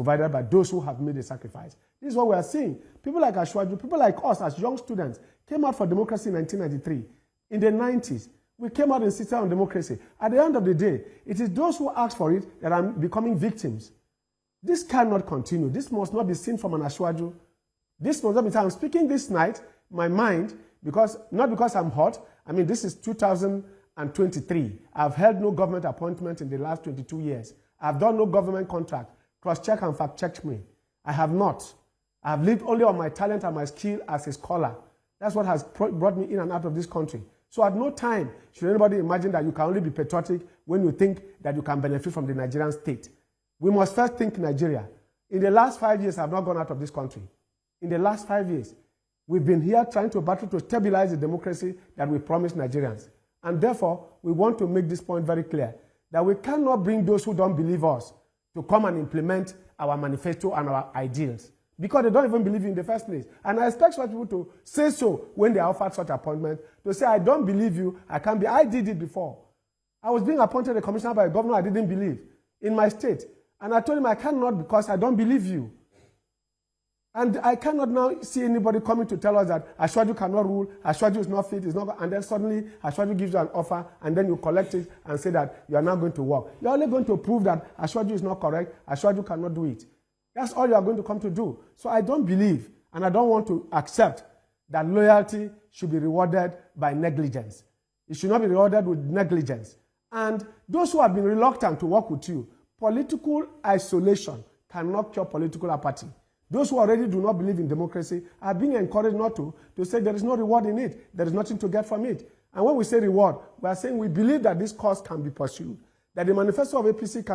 provided by those who have made a sacrifice. This is what we are seeing. People like Ashwaju, people like us as young students, came out for democracy in 1993. In the 90s, we came out and insisted on democracy. At the end of the day, it is those who ask for it that are becoming victims. This cannot continue. This must not be seen from an Ashwaju. This must not be seen. I'm speaking this night, my mind, not because I'm hot. I mean, this is 2023. I've held no government appointment in the last 22 years. I've done no government contract. Cross-check and fact-check me. I have not. I have lived only on my talent and my skill as a scholar. That's what has brought me in and out of this country. So at no time should anybody imagine that you can only be patriotic when you think that you can benefit from the Nigerian state. We must first think Nigeria. In the last 5 years, I have not gone out of this country. In the last 5 years, we've been here trying to battle to stabilize the democracy that we promised Nigerians. And therefore, we want to make this point very clear, that we cannot bring those who don't believe us to come and implement our manifesto and our ideals, because they don't even believe in the first place. And I expect such people to say so when they are offered such appointment, to say, I don't believe you, I can't be. I did it before. I was being appointed a commissioner by a governor I didn't believe in my state. And I told him I cannot because I don't believe you. And I cannot now see anybody coming to tell us that Ashwaju cannot rule, Ashwaju is not fit, and then suddenly Ashwaju gives you an offer, and then you collect it and say that you are not going to work. You're only going to prove that Ashwaju is not correct, Ashwaju cannot do it. That's all you are going to come to do. So I don't believe, and I don't want to accept that loyalty should be rewarded by negligence. It should not be rewarded with negligence. And those who have been reluctant to work with you, political isolation cannot cure political apathy. Those who already do not believe in democracy are being encouraged not to say there is no reward in it. There is nothing to get from it. And when we say reward, we are saying we believe that this cause can be pursued, that the manifesto of APC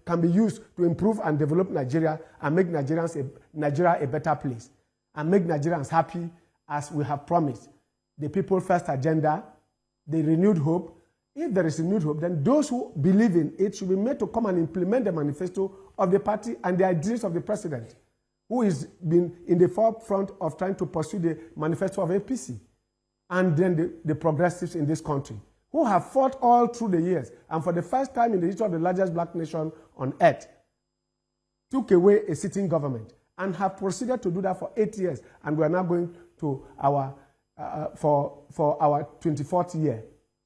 can be used to improve and develop Nigeria and make Nigeria a better place, and make Nigerians happy as we have promised. The People First agenda, the renewed hope. If there is renewed hope, then those who believe in it should be made to come and implement the manifesto of the party and the ideas of the president, who has been in the forefront of trying to pursue the manifesto of APC, and then the progressives in this country, who have fought all through the years, and for the first time in the history of the largest black nation on earth, took away a sitting government, and have proceeded to do that for 8 years, and we are now going to our, for our 24th year.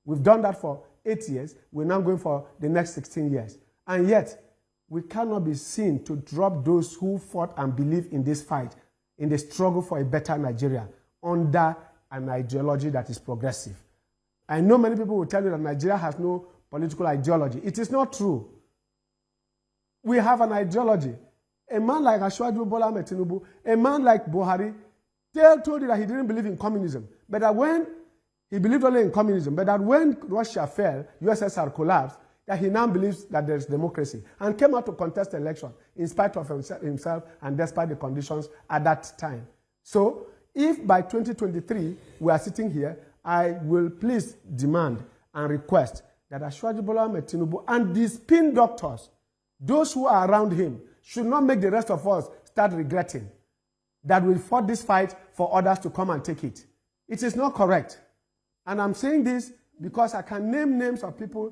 We've done that for 8 years, we're now going for the next 16 years. And yet, we cannot be seen to drop those who fought and believe in this fight, in the struggle for a better Nigeria, under an ideology that is progressive. I know many people will tell you that Nigeria has no political ideology. It is not true. We have an ideology. A man like Ashwaju Bola Ahmed Tinubu, a man like Buhari, told you that he didn't believe in communism, but that when he believed only in communism, but that when Russia fell, USSR collapsed, that he now believes that there is democracy, and came out to contest the election in spite of himself and despite the conditions at that time. So, if by 2023 we are sitting here, I will please demand and request that Ashwaju Bola Ahmed Tinubu and the spin doctors, those who are around him, should not make the rest of us start regretting that we fought this fight for others to come and take it. It is not correct. And I'm saying this because I can name names of people.